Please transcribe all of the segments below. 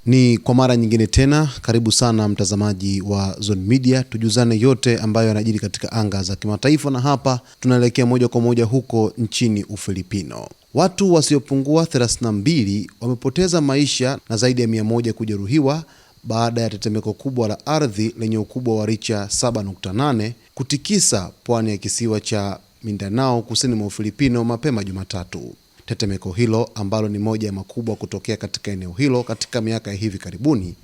Ni kwa mara nyingine tena, karibu sana mtazamaji wa Zone Media, tujuzane yote ambayo yanajiri katika anga za kimataifa, na hapa tunaelekea moja kwa moja huko nchini Ufilipino. Watu wasiopungua 32 wamepoteza maisha na zaidi ya 100 kujeruhiwa baada ya tetemeko kubwa la ardhi lenye ukubwa wa richa 7.8 kutikisa pwani ya kisiwa cha Mindanao kusini mwa Ufilipino mapema Jumatatu. Tetemeko hilo ambalo ni moja ya makubwa kutokea katika eneo hilo katika miaka ya hivi karibuni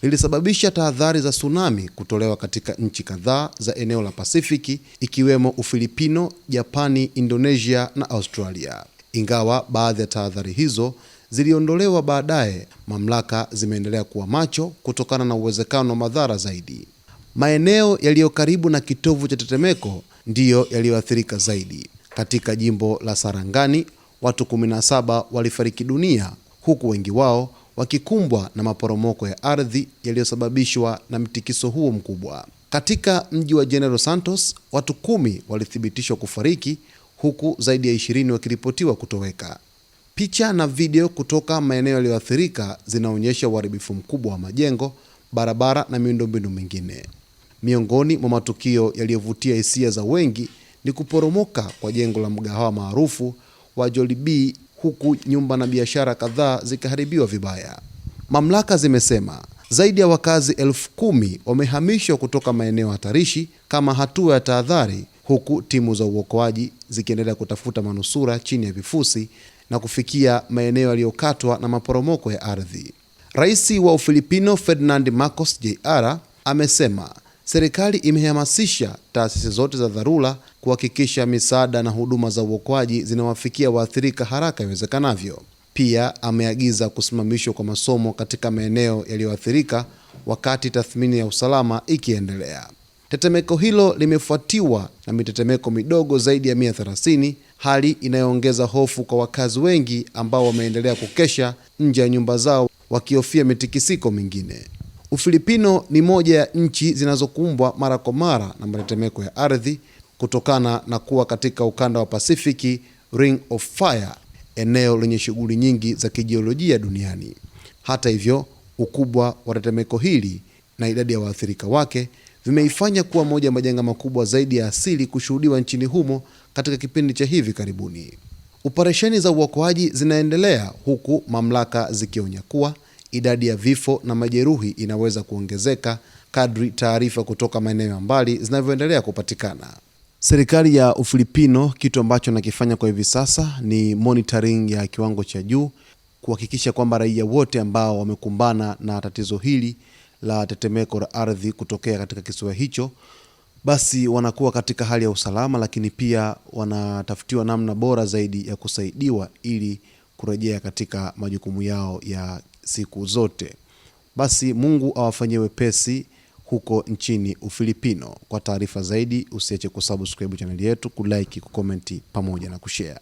lilisababisha tahadhari za tsunami kutolewa katika nchi kadhaa za eneo la Pasifiki ikiwemo Ufilipino, Japani, Indonesia na Australia. Ingawa baadhi ya tahadhari hizo ziliondolewa baadaye, mamlaka zimeendelea kuwa macho kutokana na uwezekano wa madhara zaidi. Maeneo yaliyo karibu na kitovu cha tetemeko ndiyo yaliyoathirika zaidi. Katika jimbo la Sarangani, watu 17 walifariki dunia, huku wengi wao wakikumbwa na maporomoko ya ardhi yaliyosababishwa na mtikiso huo mkubwa. Katika mji wa General Santos, watu 10 walithibitishwa kufariki, huku zaidi ya 20 wakiripotiwa kutoweka. Picha na video kutoka maeneo yaliyoathirika zinaonyesha uharibifu mkubwa wa majengo, barabara na miundombinu mingine. Miongoni mwa matukio yaliyovutia hisia za wengi ni kuporomoka kwa jengo la mgahawa maarufu wa Jollibee, huku nyumba na biashara kadhaa zikaharibiwa vibaya. Mamlaka zimesema zaidi ya wakazi 10,000 wamehamishwa kutoka maeneo hatarishi kama hatua ya tahadhari, huku timu za uokoaji zikiendelea kutafuta manusura chini ya vifusi na kufikia maeneo yaliyokatwa na maporomoko ya ardhi. Rais wa Ufilipino Ferdinand Marcos Jr. amesema serikali imehamasisha taasisi zote za dharura kuhakikisha misaada na huduma za uokoaji zinawafikia waathirika haraka iwezekanavyo. Pia ameagiza kusimamishwa kwa masomo katika maeneo yaliyoathirika wakati tathmini ya usalama ikiendelea. Tetemeko hilo limefuatiwa na mitetemeko midogo zaidi ya 130, hali inayoongeza hofu kwa wakazi wengi ambao wameendelea kukesha nje ya nyumba zao wakihofia mitikisiko mingine. Ufilipino ni moja ya nchi zinazokumbwa mara kwa mara na matetemeko ya ardhi kutokana na kuwa katika ukanda wa Pasifiki Ring of Fire, eneo lenye shughuli nyingi za kijiolojia duniani. Hata hivyo, ukubwa wa tetemeko hili na idadi ya waathirika wake vimeifanya kuwa moja ya majanga makubwa zaidi ya asili kushuhudiwa nchini humo katika kipindi cha hivi karibuni. Operesheni za uokoaji zinaendelea, huku mamlaka zikionya kuwa idadi ya vifo na majeruhi inaweza kuongezeka kadri taarifa kutoka maeneo ya mbali zinavyoendelea kupatikana. Serikali ya Ufilipino, kitu ambacho nakifanya kwa hivi sasa ni monitoring ya kiwango cha juu, kuhakikisha kwamba raia wote ambao wamekumbana na tatizo hili la tetemeko la ardhi kutokea katika kisiwa hicho basi wanakuwa katika hali ya usalama, lakini pia wanatafutiwa namna bora zaidi ya kusaidiwa ili kurejea katika majukumu yao ya siku zote. Basi Mungu awafanyie wepesi huko nchini Ufilipino. Kwa taarifa zaidi usiache kusubscribe channel yetu, kulike, kucomment pamoja na kushare.